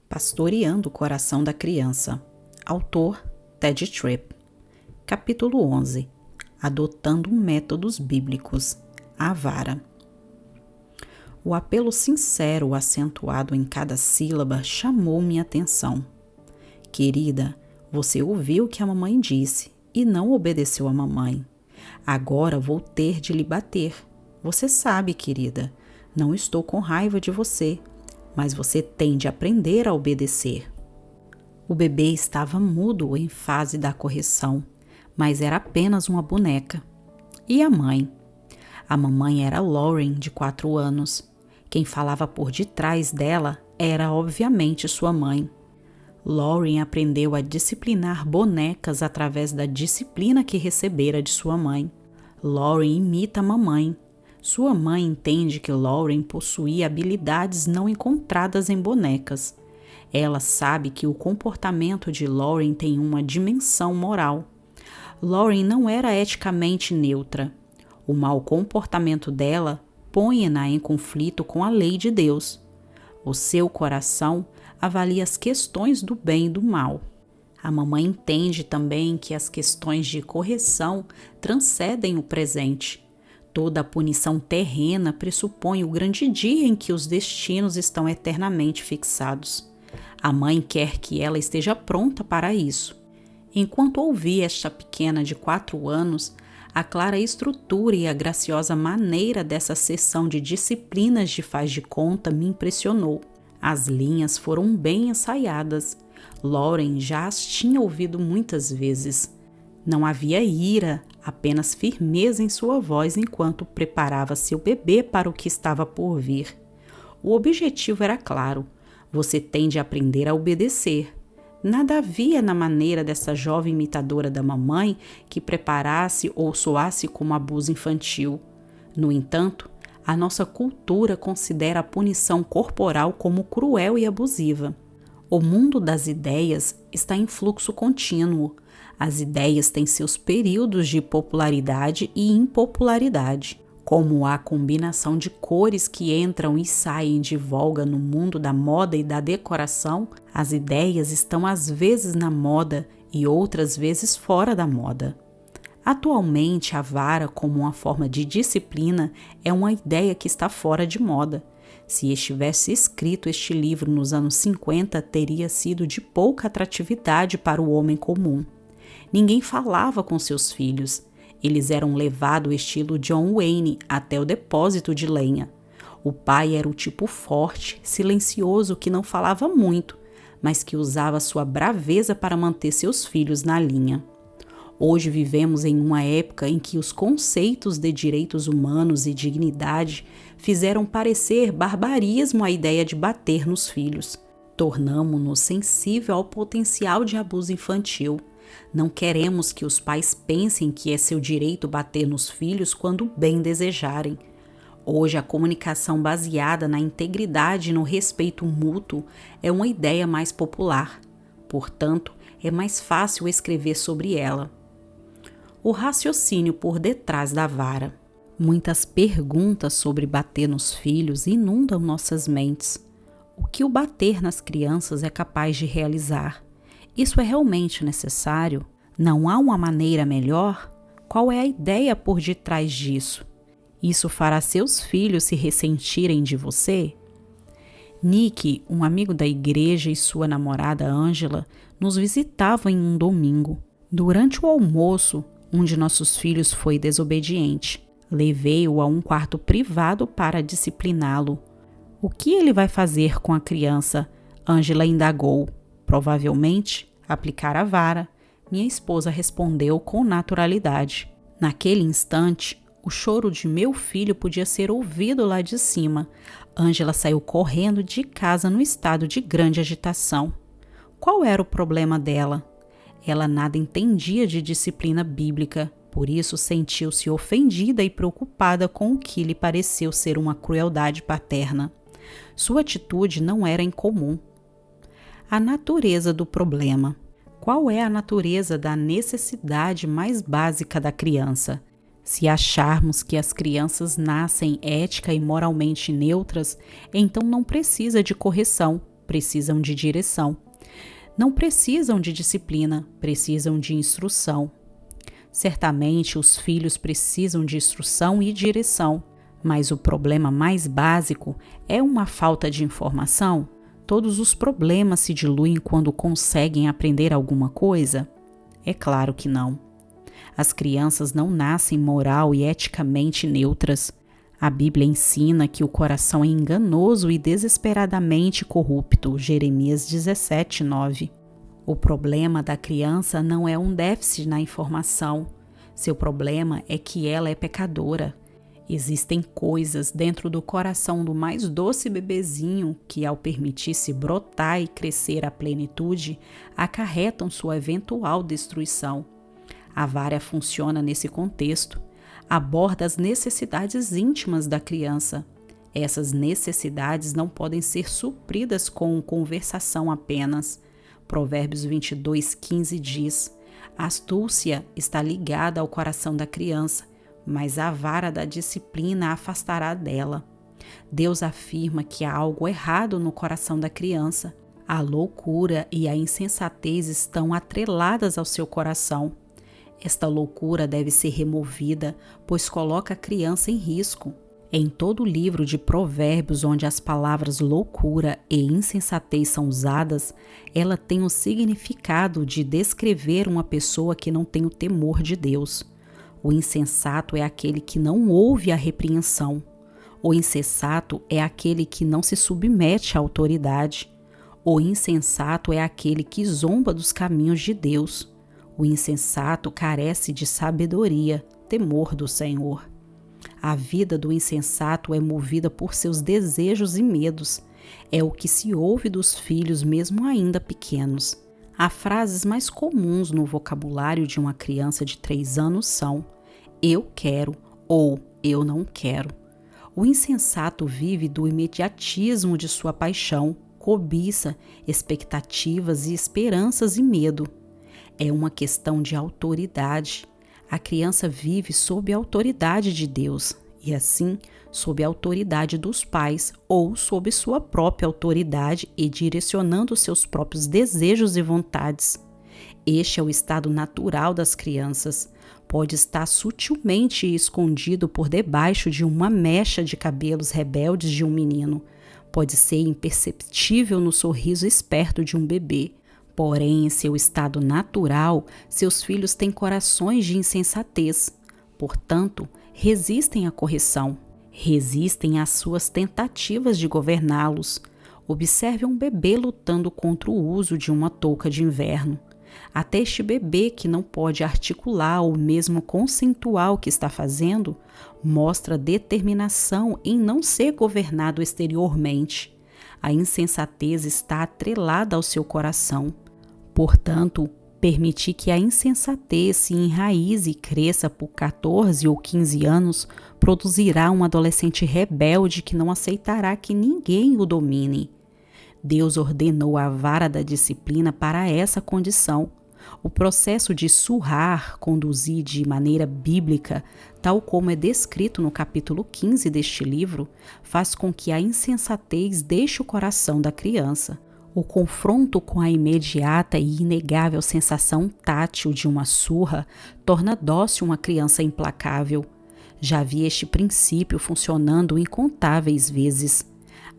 Pastoreando o Coração da Criança. Autor Tedd Tripp. Capítulo 11. Adotando métodos bíblicos. A vara. O apelo sincero acentuado em cada sílaba chamou minha atenção. Querida, você ouviu o que a mamãe disse e não obedeceu a mamãe. Agora vou ter de lhe bater. Você sabe, querida, não estou com raiva de você, mas você tem de aprender a obedecer. O bebê estava mudo em fase da correção, mas era apenas uma boneca. E a mãe? A mamãe era Lauren, de 4 anos. Quem falava por detrás dela era, obviamente, sua mãe. Lauren aprendeu a disciplinar bonecas através da disciplina que recebera de sua mãe. Lauren imita a mamãe. Sua mãe entende que Lauren possuía habilidades não encontradas em bonecas. Ela sabe que o comportamento de Lauren tem uma dimensão moral. Lauren não era eticamente neutra. O mau comportamento dela põe-na em conflito com a lei de Deus. O seu coração avalia as questões do bem e do mal. A mamãe entende também que as questões de correção transcendem o presente. Toda a punição terrena pressupõe o grande dia em que os destinos estão eternamente fixados. A mãe quer que ela esteja pronta para isso. Enquanto ouvi esta pequena de 4 anos, a clara estrutura e a graciosa maneira dessa sessão de disciplinas de faz de conta me impressionou. As linhas foram bem ensaiadas. Lauren já as tinha ouvido muitas vezes. Não havia ira, apenas firmeza em sua voz enquanto preparava seu bebê para o que estava por vir. O objetivo era claro: você tem de aprender a obedecer. Nada havia na maneira dessa jovem imitadora da mamãe que preparasse ou soasse como abuso infantil. No entanto, a nossa cultura considera a punição corporal como cruel e abusiva. O mundo das ideias está em fluxo contínuo. As ideias têm seus períodos de popularidade e impopularidade. Como a combinação de cores que entram e saem de voga no mundo da moda e da decoração, as ideias estão às vezes na moda e outras vezes fora da moda. Atualmente, a vara como uma forma de disciplina é uma ideia que está fora de moda. Se estivesse escrito este livro nos anos 50, teria sido de pouca atratividade para o homem comum. Ninguém falava com seus filhos. Eles eram levados estilo John Wayne até o depósito de lenha. O pai era o tipo forte, silencioso, que não falava muito, mas que usava sua braveza para manter seus filhos na linha. Hoje vivemos em uma época em que os conceitos de direitos humanos e dignidade fizeram parecer barbarismo a ideia de bater nos filhos. Tornamo-nos sensíveis ao potencial de abuso infantil. Não queremos que os pais pensem que é seu direito bater nos filhos quando bem desejarem. Hoje, a comunicação baseada na integridade e no respeito mútuo é uma ideia mais popular. Portanto, é mais fácil escrever sobre ela. O raciocínio por detrás da vara. Muitas perguntas sobre bater nos filhos inundam nossas mentes. O que o bater nas crianças é capaz de realizar? Isso é realmente necessário? Não há uma maneira melhor? Qual é a ideia por detrás disso? Isso fará seus filhos se ressentirem de você? Nick, um amigo da igreja, e sua namorada Angela nos visitavam em um domingo. Durante o almoço, um de nossos filhos foi desobediente. Levei-o a um quarto privado para discipliná-lo. O que ele vai fazer com a criança? Angela indagou. Provavelmente, aplicar a vara. Minha esposa respondeu com naturalidade. Naquele instante, o choro de meu filho podia ser ouvido lá de cima. Angela saiu correndo de casa no estado de grande agitação. Qual era o problema dela? Ela nada entendia de disciplina bíblica, por isso sentiu-se ofendida e preocupada com o que lhe pareceu ser uma crueldade paterna. Sua atitude não era incomum. A natureza do problema. Qual é a natureza da necessidade mais básica da criança? Se acharmos que as crianças nascem ética e moralmente neutras, então não precisa de correção. precisam de direção. Não precisam de disciplina, precisam de instrução. Certamente os filhos precisam de instrução e direção, mas o problema mais básico é uma falta de informação. Todos os problemas se diluem quando conseguem aprender alguma coisa? É claro que não. As crianças não nascem moral e eticamente neutras. A Bíblia ensina que o coração é enganoso e desesperadamente corrupto. Jeremias 17:9. O problema da criança não é um déficit na informação. Seu problema é que ela é pecadora. Existem coisas dentro do coração do mais doce bebezinho que, ao permitir-se brotar e crescer à plenitude, acarretam sua eventual destruição. A vara funciona nesse contexto. Aborda as necessidades íntimas da criança. Essas necessidades não podem ser supridas com conversação apenas. Provérbios 22:15 diz: a astúcia está ligada ao coração da criança, mas a vara da disciplina a afastará dela. Deus afirma que há algo errado no coração da criança. A loucura e a insensatez estão atreladas ao seu coração. Esta loucura deve ser removida, pois coloca a criança em risco. Em todo o livro de Provérbios, onde as palavras loucura e insensatez são usadas, ela tem o significado de descrever uma pessoa que não tem o temor de Deus. O insensato é aquele que não ouve a repreensão. O insensato é aquele que não se submete à autoridade. O insensato é aquele que zomba dos caminhos de Deus. O insensato carece de sabedoria, temor do Senhor. A vida do insensato é movida por seus desejos e medos. É o que se ouve dos filhos mesmo ainda pequenos. As frases mais comuns no vocabulário de uma criança de 3 anos são: eu quero ou eu não quero. O insensato vive do imediatismo de sua paixão, cobiça, expectativas e esperanças e medo. É uma questão de autoridade. A criança vive sob a autoridade de Deus e, assim, sob a autoridade dos pais ou sob sua própria autoridade e direcionando seus próprios desejos e vontades. Este é o estado natural das crianças. Pode estar sutilmente escondido por debaixo de uma mecha de cabelos rebeldes de um menino. Pode ser imperceptível no sorriso esperto de um bebê. Porém, em seu estado natural, seus filhos têm corações de insensatez. Portanto, resistem à correção, resistem às suas tentativas de governá-los. Observe um bebê lutando contra o uso de uma touca de inverno. Até este bebê, que não pode articular ou mesmo conceituar o que está fazendo, mostra determinação em não ser governado exteriormente. A insensatez está atrelada ao seu coração. Portanto, permitir que a insensatez se enraize e cresça por 14 ou 15 anos produzirá um adolescente rebelde que não aceitará que ninguém o domine. Deus ordenou a vara da disciplina para essa condição. O processo de surrar, conduzir de maneira bíblica, tal como é descrito no capítulo 15 deste livro, faz com que a insensatez deixe o coração da criança. O confronto com a imediata e inegável sensação tátil de uma surra torna dócil uma criança implacável. Já vi este princípio funcionando incontáveis vezes.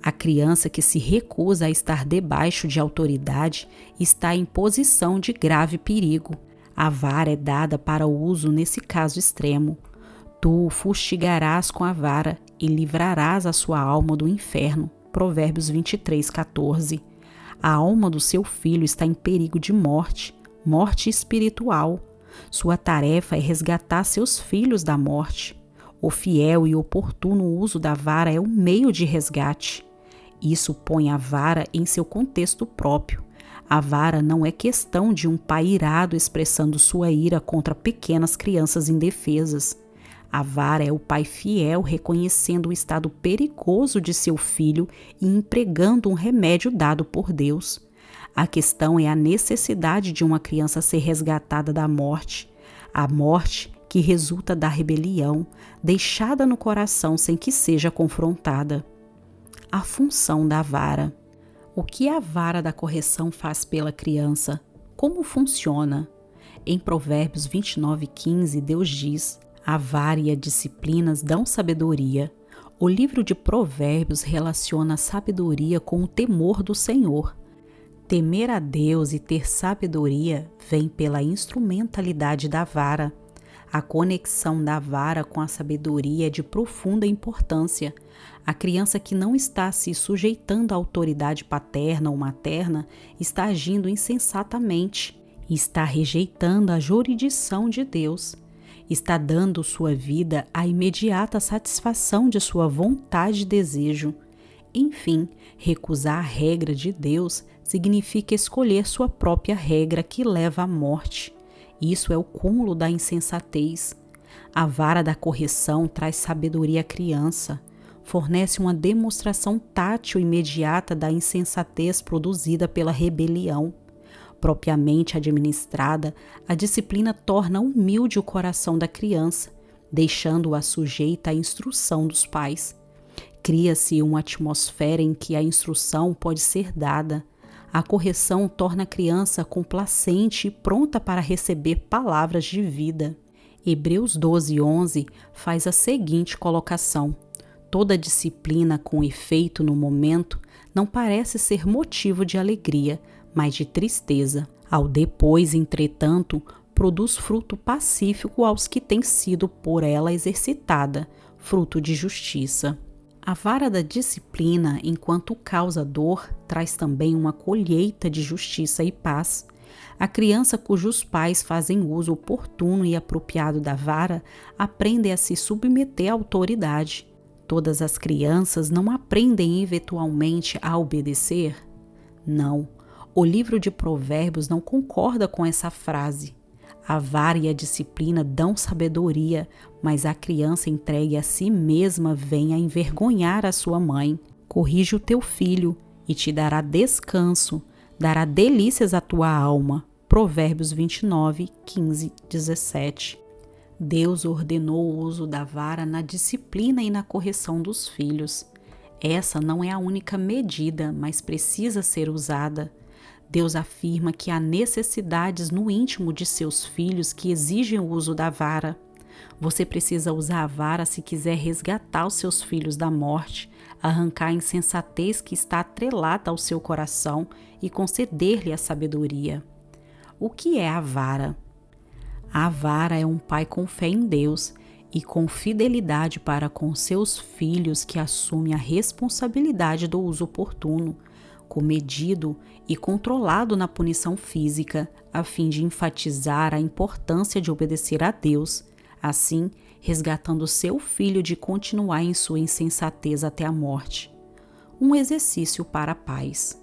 A criança que se recusa a estar debaixo de autoridade está em posição de grave perigo. A vara é dada para o uso nesse caso extremo. Tu o fustigarás com a vara e livrarás a sua alma do inferno. Provérbios 23:14. A alma do seu filho está em perigo de morte, morte espiritual. Sua tarefa é resgatar seus filhos da morte. O fiel e oportuno uso da vara é o meio de resgate. Isso põe a vara em seu contexto próprio. A vara não é questão de um pai irado expressando sua ira contra pequenas crianças indefesas. A vara é o pai fiel reconhecendo o estado perigoso de seu filho e empregando um remédio dado por Deus. A questão é a necessidade de uma criança ser resgatada da morte. A morte que resulta da rebelião, deixada no coração sem que seja confrontada. A função da vara. O que a vara da correção faz pela criança? Como funciona? Em Provérbios 29:15, Deus diz: a vara e a disciplinas dão sabedoria. O livro de Provérbios relaciona a sabedoria com o temor do Senhor. Temer a Deus e ter sabedoria vem pela instrumentalidade da vara. A conexão da vara com a sabedoria é de profunda importância. A criança que não está se sujeitando à autoridade paterna ou materna está agindo insensatamente, está rejeitando a jurisdição de Deus, está dando sua vida à imediata satisfação de sua vontade e desejo. Enfim, recusar a regra de Deus significa escolher sua própria regra que leva à morte. Isso é o cúmulo da insensatez. A vara da correção traz sabedoria à criança, fornece uma demonstração tátil imediata da insensatez produzida pela rebelião. Propriamente administrada, a disciplina torna humilde o coração da criança, deixando-a sujeita à instrução dos pais. Cria-se uma atmosfera em que a instrução pode ser dada. A correção torna a criança complacente e pronta para receber palavras de vida. Hebreus 12:11 faz a seguinte colocação: toda disciplina com efeito no momento não parece ser motivo de alegria, mas de tristeza. Ao depois, entretanto, produz fruto pacífico aos que têm sido por ela exercitada, fruto de justiça. A vara da disciplina, enquanto causa dor, traz também uma colheita de justiça e paz. A criança cujos pais fazem uso oportuno e apropriado da vara aprende a se submeter à autoridade. Todas as crianças não aprendem eventualmente a obedecer? Não. O livro de Provérbios não concorda com essa frase. A vara e a disciplina dão sabedoria, mas a criança entregue a si mesma vem a envergonhar a sua mãe. Corrige o teu filho e te dará descanso, dará delícias à tua alma. Provérbios 29:15, 17. Deus ordenou o uso da vara na disciplina e na correção dos filhos. Essa não é a única medida, mas precisa ser usada. Deus afirma que há necessidades no íntimo de seus filhos que exigem o uso da vara. Você precisa usar a vara se quiser resgatar os seus filhos da morte, arrancar a insensatez que está atrelada ao seu coração e conceder-lhe a sabedoria. O que é a vara? A vara é um pai com fé em Deus e com fidelidade para com seus filhos que assume a responsabilidade do uso oportuno, comedido e controlado na punição física, a fim de enfatizar a importância de obedecer a Deus, assim resgatando seu filho de continuar em sua insensatez até a morte. Um exercício para pais.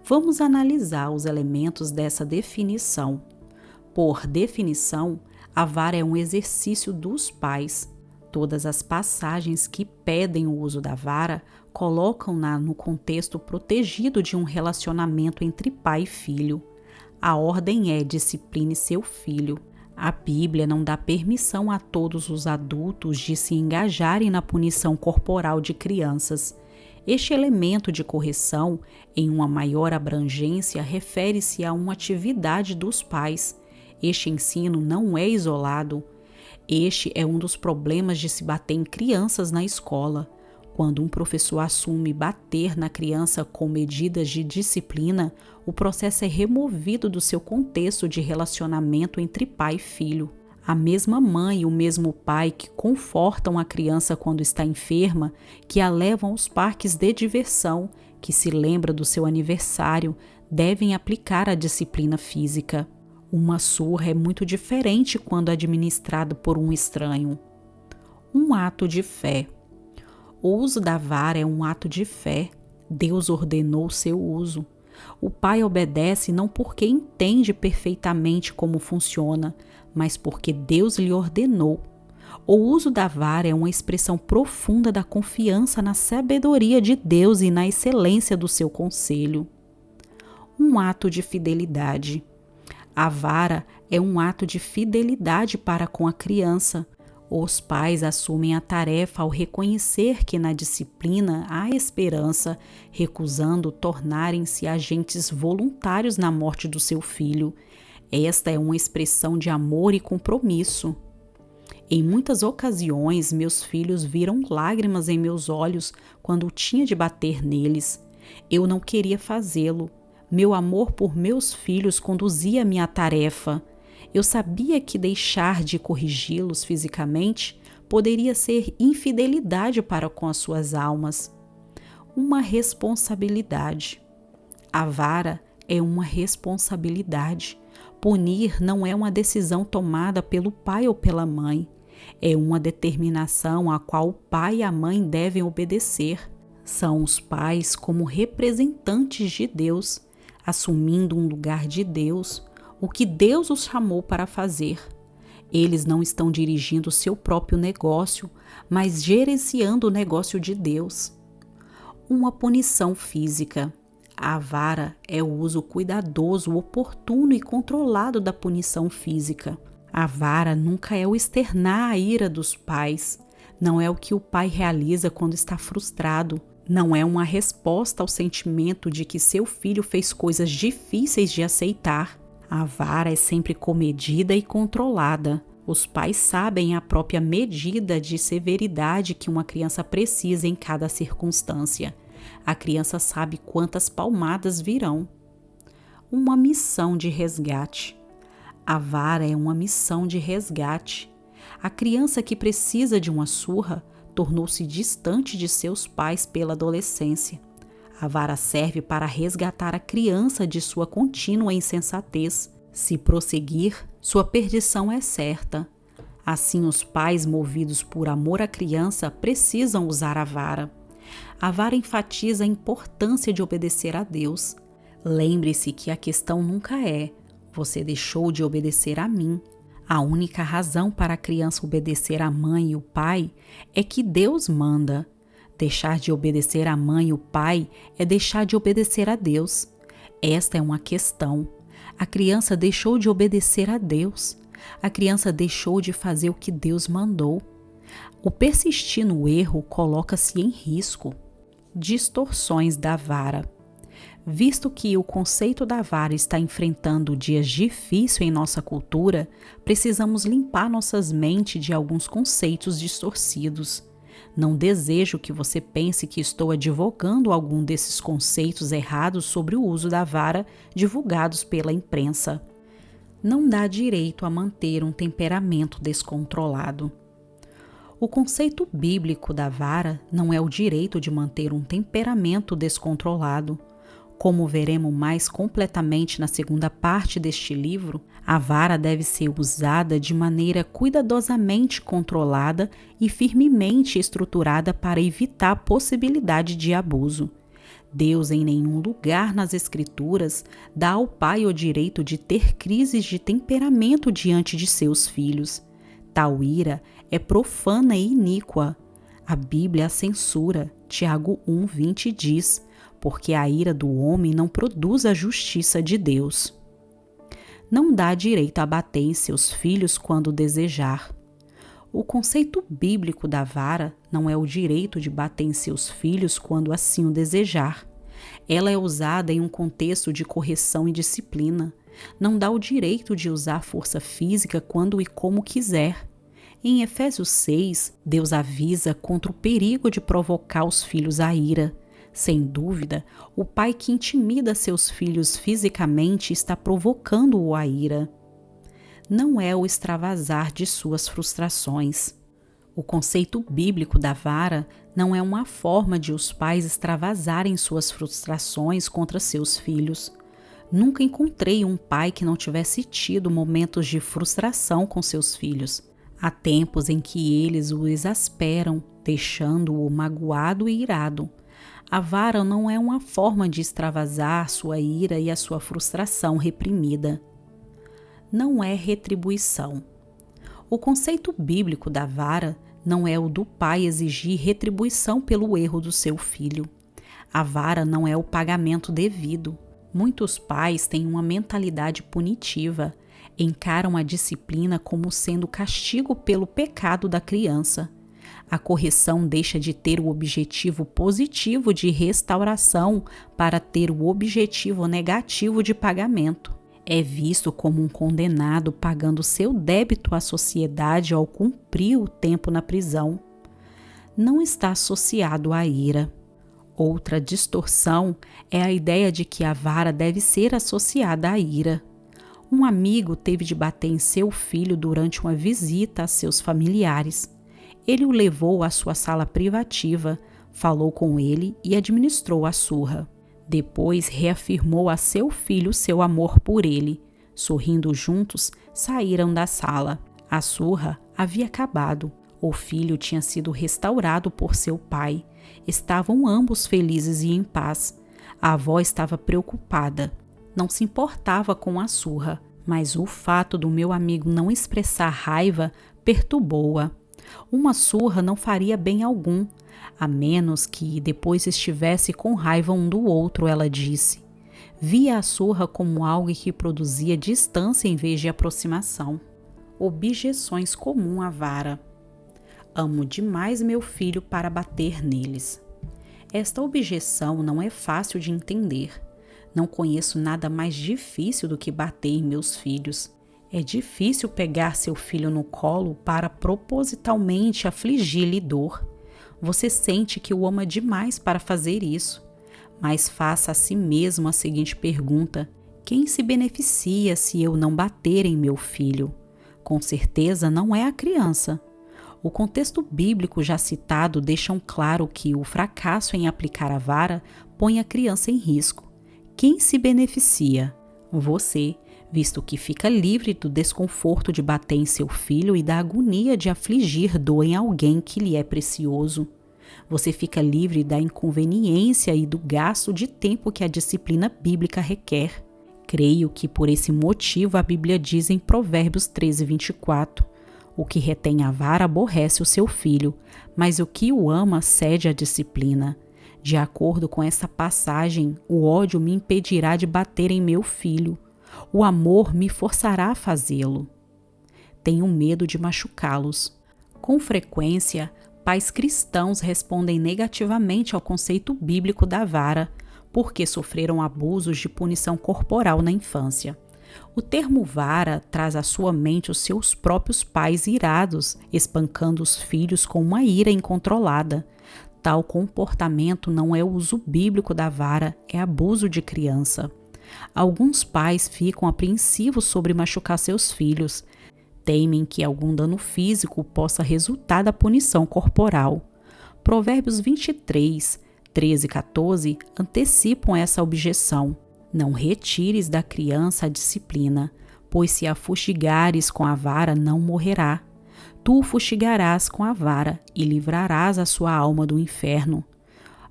Vamos analisar os elementos dessa definição. Por definição, a vara é um exercício dos pais. Todas as passagens que pedem o uso da vara colocam-na no contexto protegido de um relacionamento entre pai e filho. A ordem é: discipline seu filho. A Bíblia não dá permissão a todos os adultos de se engajarem na punição corporal de crianças. Este elemento de correção, em uma maior abrangência, refere-se a uma atividade dos pais. Este ensino não é isolado. Este é um dos problemas de se bater em crianças na escola. Quando um professor assume bater na criança com medidas de disciplina, o processo é removido do seu contexto de relacionamento entre pai e filho. A mesma mãe e o mesmo pai que confortam a criança quando está enferma, que a levam aos parques de diversão, que se lembra do seu aniversário, devem aplicar a disciplina física. Uma surra é muito diferente quando administrada por um estranho. Um ato de fé. O uso da vara é um ato de fé. Deus ordenou seu uso. O pai obedece não porque entende perfeitamente como funciona, mas porque Deus lhe ordenou. O uso da vara é uma expressão profunda da confiança na sabedoria de Deus e na excelência do seu conselho. Um ato de fidelidade. A vara é um ato de fidelidade para com a criança. Os pais assumem a tarefa ao reconhecer que na disciplina há esperança, recusando tornarem-se agentes voluntários na morte do seu filho. Esta é uma expressão de amor e compromisso. Em muitas ocasiões, meus filhos viram lágrimas em meus olhos quando tinha de bater neles. Eu não queria fazê-lo. Meu amor por meus filhos conduzia-me à tarefa. Eu sabia que deixar de corrigi-los fisicamente poderia ser infidelidade para com as suas almas. Uma responsabilidade. A vara é uma responsabilidade. Punir não é uma decisão tomada pelo pai ou pela mãe. É uma determinação a qual o pai e a mãe devem obedecer. São os pais como representantes de Deus, assumindo um lugar de Deus, o que Deus os chamou para fazer. Eles não estão dirigindo seu próprio negócio, mas gerenciando o negócio de Deus. Uma punição física. A vara é o uso cuidadoso, oportuno e controlado da punição física. A vara nunca é o externar a ira dos pais. Não é o que o pai realiza quando está frustrado. Não é uma resposta ao sentimento de que seu filho fez coisas difíceis de aceitar. A vara é sempre comedida e controlada. Os pais sabem a própria medida de severidade que uma criança precisa em cada circunstância. A criança sabe quantas palmadas virão. Uma missão de resgate. A vara é uma missão de resgate. A criança que precisa de uma surra tornou-se distante de seus pais pela adolescência. A vara serve para resgatar a criança de sua contínua insensatez. Se prosseguir, sua perdição é certa. Assim, os pais, movidos por amor à criança, precisam usar a vara. A vara enfatiza a importância de obedecer a Deus. Lembre-se que a questão nunca é: você deixou de obedecer a mim. A única razão para a criança obedecer à mãe e o pai é que Deus manda. Deixar de obedecer à mãe e o pai é deixar de obedecer a Deus. Esta é uma questão. A criança deixou de obedecer a Deus. A criança deixou de fazer o que Deus mandou. O persistir no erro coloca-se em risco. Distorções da vara. Visto que o conceito da vara está enfrentando dias difíceis em nossa cultura, precisamos limpar nossas mentes de alguns conceitos distorcidos. Não desejo que você pense que estou advogando algum desses conceitos errados sobre o uso da vara divulgados pela imprensa. Não dá direito a manter um temperamento descontrolado. O conceito bíblico da vara não é o direito de manter um temperamento descontrolado. Como veremos mais completamente na segunda parte deste livro, a vara deve ser usada de maneira cuidadosamente controlada e firmemente estruturada para evitar a possibilidade de abuso. Deus, em nenhum lugar nas Escrituras, dá ao pai o direito de ter crises de temperamento diante de seus filhos. Tal ira é profana e iníqua. A Bíblia a censura. Tiago 1:20 diz: porque a ira do homem não produz a justiça de Deus. Não dá direito a bater em seus filhos quando desejar. O conceito bíblico da vara não é o direito de bater em seus filhos quando assim o desejar. Ela é usada em um contexto de correção e disciplina. Não dá o direito de usar força física quando e como quiser. Em Efésios 6, Deus avisa contra o perigo de provocar os filhos à ira. Sem dúvida, o pai que intimida seus filhos fisicamente está provocando-o à ira. Não é o extravasar de suas frustrações. O conceito bíblico da vara não é uma forma de os pais extravasarem suas frustrações contra seus filhos. Nunca encontrei um pai que não tivesse tido momentos de frustração com seus filhos. Há tempos em que eles o exasperam, deixando-o magoado e irado. A vara não é uma forma de extravasar sua ira e a sua frustração reprimida. Não é retribuição. O conceito bíblico da vara não é o do pai exigir retribuição pelo erro do seu filho. A vara não é o pagamento devido. Muitos pais têm uma mentalidade punitiva. Encaram a disciplina como sendo castigo pelo pecado da criança. A correção deixa de ter o objetivo positivo de restauração para ter o objetivo negativo de pagamento. É visto como um condenado pagando seu débito à sociedade ao cumprir o tempo na prisão. Não está associado à ira. Outra distorção é a ideia de que a vara deve ser associada à ira. Um amigo teve de bater em seu filho durante uma visita a seus familiares. Ele o levou à sua sala privativa, falou com ele e administrou a surra. Depois reafirmou a seu filho seu amor por ele. Sorrindo juntos, saíram da sala. A surra havia acabado. O filho tinha sido restaurado por seu pai. Estavam ambos felizes e em paz. A avó estava preocupada. Não se importava com a surra, mas o fato do meu amigo não expressar raiva perturbou-a. Uma surra não faria bem algum, a menos que depois estivesse com raiva um do outro, ela disse. Via a surra como algo que produzia distância em vez de aproximação. Objeções comuns à vara. Amo demais meu filho para bater neles. Esta objeção não é fácil de entender. Não conheço nada mais difícil do que bater em meus filhos. É difícil pegar seu filho no colo para propositalmente afligir-lhe dor. Você sente que o ama demais para fazer isso. Mas faça a si mesmo a seguinte pergunta: quem se beneficia se eu não bater em meu filho? Com certeza não é a criança. O contexto bíblico já citado deixa claro que o fracasso em aplicar a vara põe a criança em risco. Quem se beneficia? Você, visto que fica livre do desconforto de bater em seu filho e da agonia de afligir dor em alguém que lhe é precioso. Você fica livre da inconveniência e do gasto de tempo que a disciplina bíblica requer. Creio que por esse motivo a Bíblia diz em Provérbios 13:24, o que retém a vara aborrece o seu filho, mas o que o ama cede à disciplina. De acordo com essa passagem, o ódio me impedirá de bater em meu filho. O amor me forçará a fazê-lo. Tenho medo de machucá-los. Com frequência, pais cristãos respondem negativamente ao conceito bíblico da vara, porque sofreram abusos de punição corporal na infância. O termo vara traz à sua mente os seus próprios pais irados, espancando os filhos com uma ira incontrolada. Tal comportamento não é o uso bíblico da vara, é abuso de criança. Alguns pais ficam apreensivos sobre machucar seus filhos. Temem que algum dano físico possa resultar da punição corporal. Provérbios 23, 13 e 14 antecipam essa objeção. Não retires da criança a disciplina, pois se a fustigares com a vara não morrerá. Tu o fustigarás com a vara e livrarás a sua alma do inferno.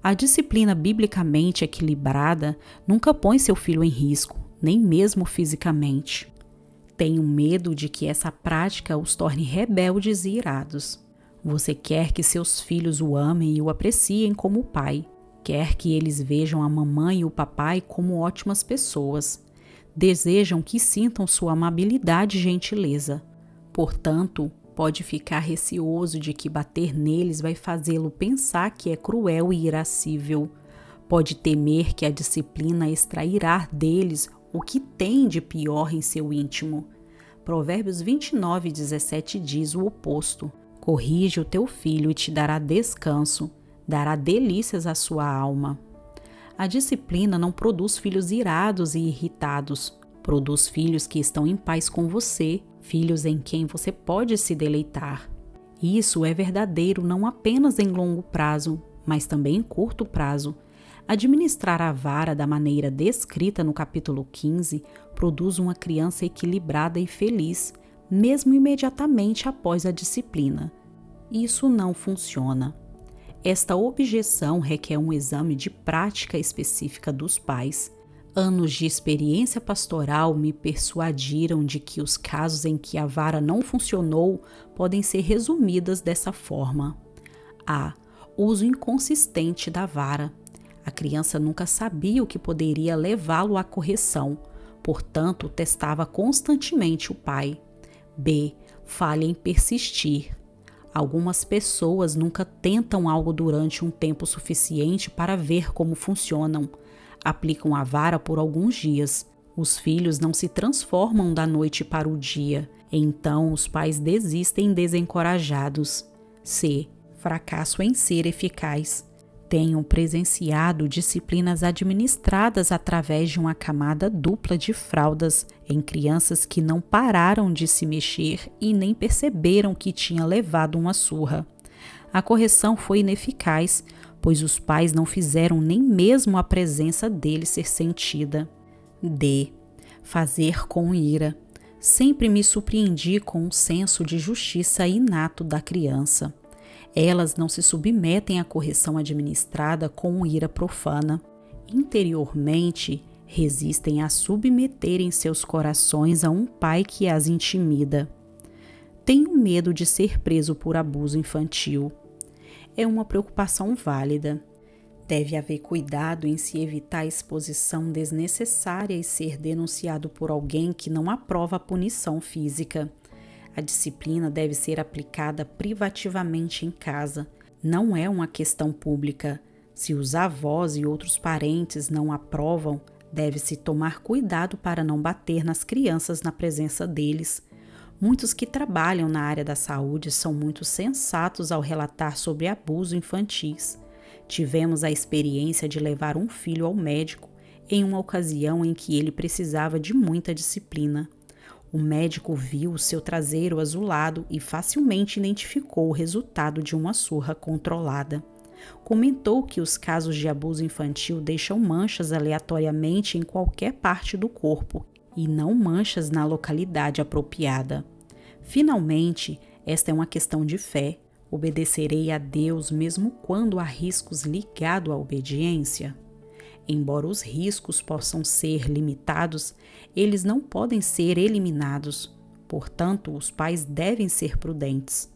A disciplina biblicamente equilibrada nunca põe seu filho em risco, nem mesmo fisicamente. Tenho medo de que essa prática os torne rebeldes e irados. Você quer que seus filhos o amem e o apreciem como pai. Quer que eles vejam a mamãe e o papai como ótimas pessoas. Desejam que sintam sua amabilidade e gentileza. Portanto, pode ficar receoso de que bater neles vai fazê-lo pensar que é cruel e irascível. Pode temer que a disciplina extrairá deles o que tem de pior em seu íntimo. Provérbios 29:17 diz o oposto. Corrige o teu filho e te dará descanso, dará delícias à sua alma. A disciplina não produz filhos irados e irritados. Produz filhos que estão em paz com você, filhos em quem você pode se deleitar. Isso é verdadeiro não apenas em longo prazo, mas também em curto prazo. Administrar a vara da maneira descrita no capítulo 15 produz uma criança equilibrada e feliz, mesmo imediatamente após a disciplina. Isso não funciona. Esta objeção requer um exame de prática específica dos pais. Anos de experiência pastoral me persuadiram de que os casos em que a vara não funcionou podem ser resumidas dessa forma. A. Uso inconsistente da vara. A criança nunca sabia o que poderia levá-lo à correção. portanto, testava constantemente o pai. B. Falha em persistir. Algumas pessoas nunca tentam algo durante um tempo suficiente para ver como funcionam. Aplicam a vara por alguns dias. Os filhos não se transformam da noite para o dia. Então, os pais desistem desencorajados. C. Fracasso em ser eficaz. Tenho presenciado disciplinas administradas através de uma camada dupla de fraldas em crianças que não pararam de se mexer e nem perceberam que tinha levado uma surra. A correção foi ineficaz, pois os pais não fizeram nem mesmo a presença dele ser sentida. D. Fazer com ira. Sempre me surpreendi com um senso de justiça inato da criança. Elas não se submetem à correção administrada com ira profana. Interiormente, resistem a submeterem seus corações a um pai que as intimida. Tenho medo de ser preso por abuso infantil. É uma preocupação válida. Deve haver cuidado em se evitar a exposição desnecessária e ser denunciado por alguém que não aprova a punição física. A disciplina deve ser aplicada privativamente em casa. Não é uma questão pública. Se os avós e outros parentes não aprovam, deve-se tomar cuidado para não bater nas crianças na presença deles. Muitos que trabalham na área da saúde são muito sensatos ao relatar sobre abuso infantis. Tivemos a experiência de levar um filho ao médico em uma ocasião em que ele precisava de muita disciplina. O médico viu o seu traseiro azulado e facilmente identificou o resultado de uma surra controlada. Comentou que os casos de abuso infantil deixam manchas aleatoriamente em qualquer parte do corpo e não manchas na localidade apropriada. Finalmente, esta é uma questão de fé. Obedecerei a Deus mesmo quando há riscos ligados à obediência? Embora os riscos possam ser limitados, eles não podem ser eliminados. Portanto, os pais devem ser prudentes.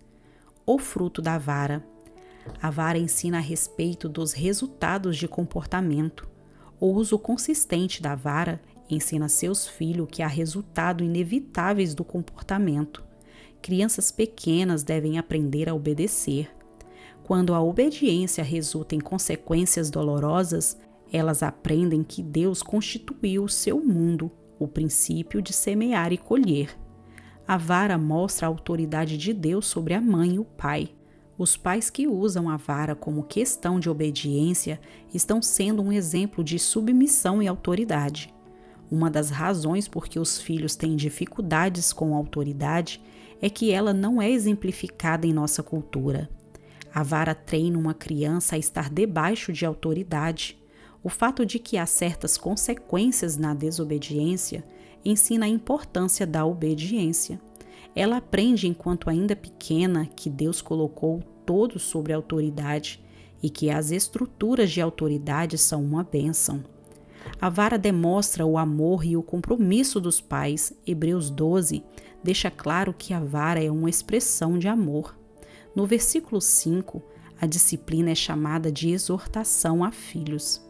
O fruto da vara. A vara ensina a respeito dos resultados de comportamento. O uso consistente da vara ensina a seus filhos que há resultados inevitáveis do comportamento. Crianças pequenas devem aprender a obedecer. Quando a obediência resulta em consequências dolorosas, elas aprendem que Deus constituiu o seu mundo, o princípio de semear e colher. A vara mostra a autoridade de Deus sobre a mãe e o pai. Os pais que usam a vara como questão de obediência estão sendo um exemplo de submissão e autoridade. Uma das razões por que os filhos têm dificuldades com a autoridade é que ela não é exemplificada em nossa cultura. A vara treina uma criança a estar debaixo de autoridade. O fato de que há certas consequências na desobediência ensina a importância da obediência. Ela aprende, enquanto ainda pequena, que Deus colocou todos sobre a autoridade e que as estruturas de autoridade são uma bênção. A vara demonstra o amor e o compromisso dos pais. Hebreus 12 deixa claro que a vara é uma expressão de amor. No versículo 5, a disciplina é chamada de exortação a filhos.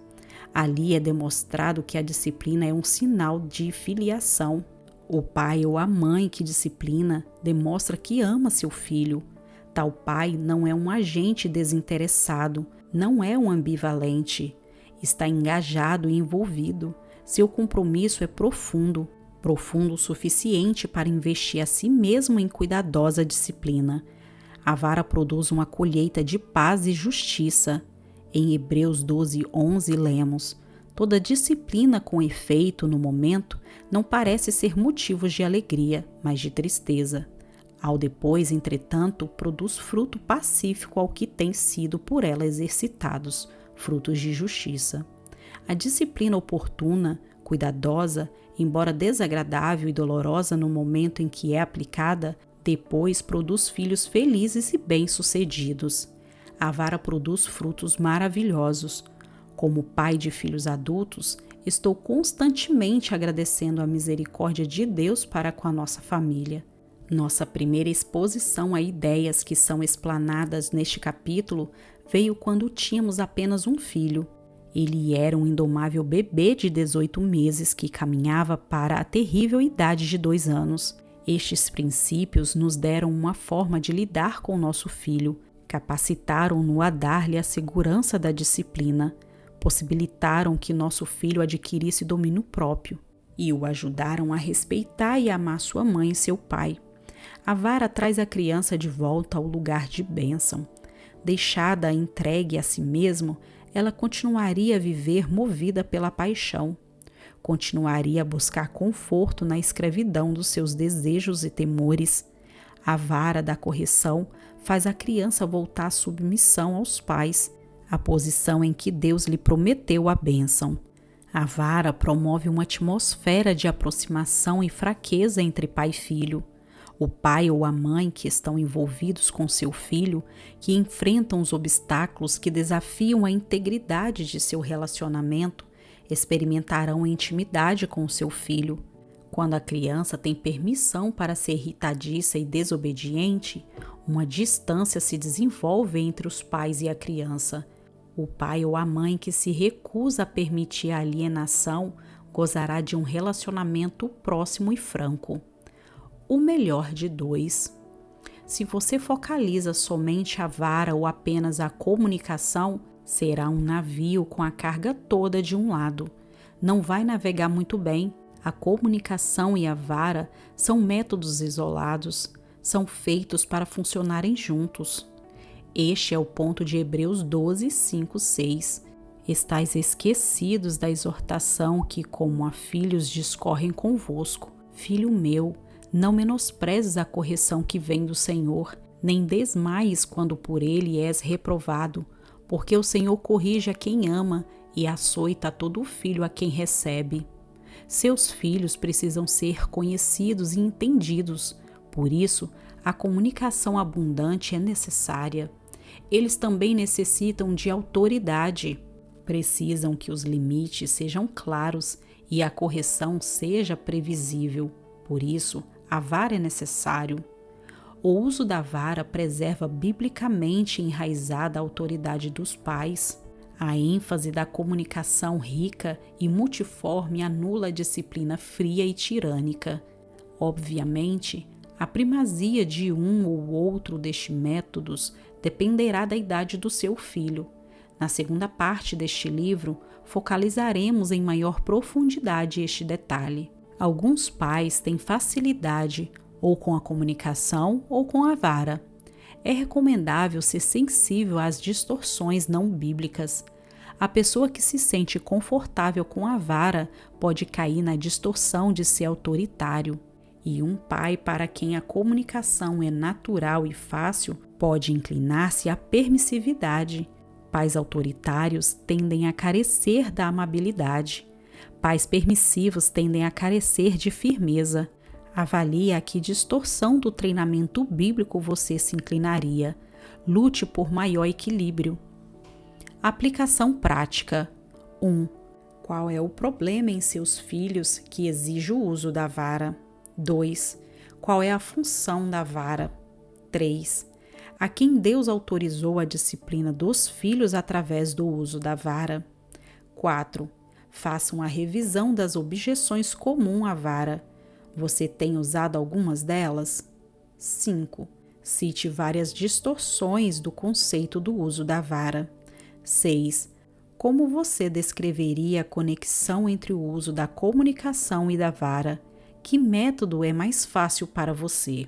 Ali é demonstrado que a disciplina é um sinal de filiação. O pai ou a mãe que disciplina demonstra que ama seu filho. Tal pai não é um agente desinteressado, não é um ambivalente. Está engajado e envolvido. Seu compromisso é profundo o suficiente para investir a si mesmo em cuidadosa disciplina. A vara produz uma colheita de paz e justiça. Em Hebreus 12:11 lemos: toda disciplina com efeito no momento não parece ser motivo de alegria, mas de tristeza. Ao depois, entretanto, produz fruto pacífico ao que tem sido por ela exercitados, frutos de justiça. A disciplina oportuna, cuidadosa, embora desagradável e dolorosa no momento em que é aplicada, depois produz filhos felizes e bem-sucedidos. A vara produz frutos maravilhosos. Como pai de filhos adultos, estou constantemente agradecendo a misericórdia de Deus para com a nossa família. Nossa primeira exposição a ideias que são explanadas neste capítulo veio quando tínhamos apenas um filho. Ele era um indomável bebê de 18 meses que caminhava para a terrível idade de 2 anos. Estes princípios nos deram uma forma de lidar com nosso filho, capacitaram-no a dar-lhe a segurança da disciplina, possibilitaram que nosso filho adquirisse domínio próprio e o ajudaram a respeitar e amar sua mãe e seu pai. A vara traz a criança de volta ao lugar de bênção. Deixada entregue a si mesmo, ela continuaria a viver movida pela paixão. Continuaria a buscar conforto na escravidão dos seus desejos e temores. A vara da correção faz a criança voltar à submissão aos pais, a posição em que Deus lhe prometeu a bênção. A vara promove uma atmosfera de aproximação e fraqueza entre pai e filho. O pai ou a mãe que estão envolvidos com seu filho, que enfrentam os obstáculos que desafiam a integridade de seu relacionamento, experimentarão a intimidade com seu filho. Quando a criança tem permissão para ser irritadiça e desobediente, uma distância se desenvolve entre os pais e a criança. O pai ou a mãe que se recusa a permitir a alienação gozará de um relacionamento próximo e franco. O melhor de 2. Se você focaliza somente a vara ou apenas a comunicação, será um navio com a carga toda de um lado. Não vai navegar muito bem. A comunicação e a vara são métodos isolados, são feitos para funcionarem juntos. Este é o ponto de Hebreus 12, 5, 6. Estais esquecidos da exortação que, como a filhos, discorrem convosco. Filho meu, não menosprezes a correção que vem do Senhor, nem desmaies quando por ele és reprovado, porque o Senhor corrige a quem ama e açoita todo filho a quem recebe. Seus filhos precisam ser conhecidos e entendidos, por isso a comunicação abundante é necessária. Eles também necessitam de autoridade. Precisam que os limites sejam claros e a correção seja previsível. Por isso, a vara é necessário. O uso da vara preserva biblicamente enraizada a autoridade dos pais. A ênfase da comunicação rica e multiforme anula a disciplina fria e tirânica. Obviamente, a primazia de um ou outro destes métodos dependerá da idade do seu filho. Na segunda parte deste livro, focalizaremos em maior profundidade este detalhe. Alguns pais têm facilidade ou com a comunicação ou com a vara. É recomendável ser sensível às distorções não bíblicas. A pessoa que se sente confortável com a vara pode cair na distorção de ser autoritário. E um pai para quem a comunicação é natural e fácil pode inclinar-se à permissividade. Pais autoritários tendem a carecer da amabilidade. Pais permissivos tendem a carecer de firmeza. Avalie a que distorção do treinamento bíblico você se inclinaria. Lute por maior equilíbrio. Aplicação prática. 1. Qual é o problema em seus filhos que exige o uso da vara? 2. Qual é a função da vara? 3. A quem Deus autorizou a disciplina dos filhos através do uso da vara? 4. Faça uma revisão das objeções comuns à vara. Você tem usado algumas delas? 5. Cite várias distorções do conceito do uso da vara. 6. Como você descreveria a conexão entre o uso da comunicação e da vara? Que método é mais fácil para você?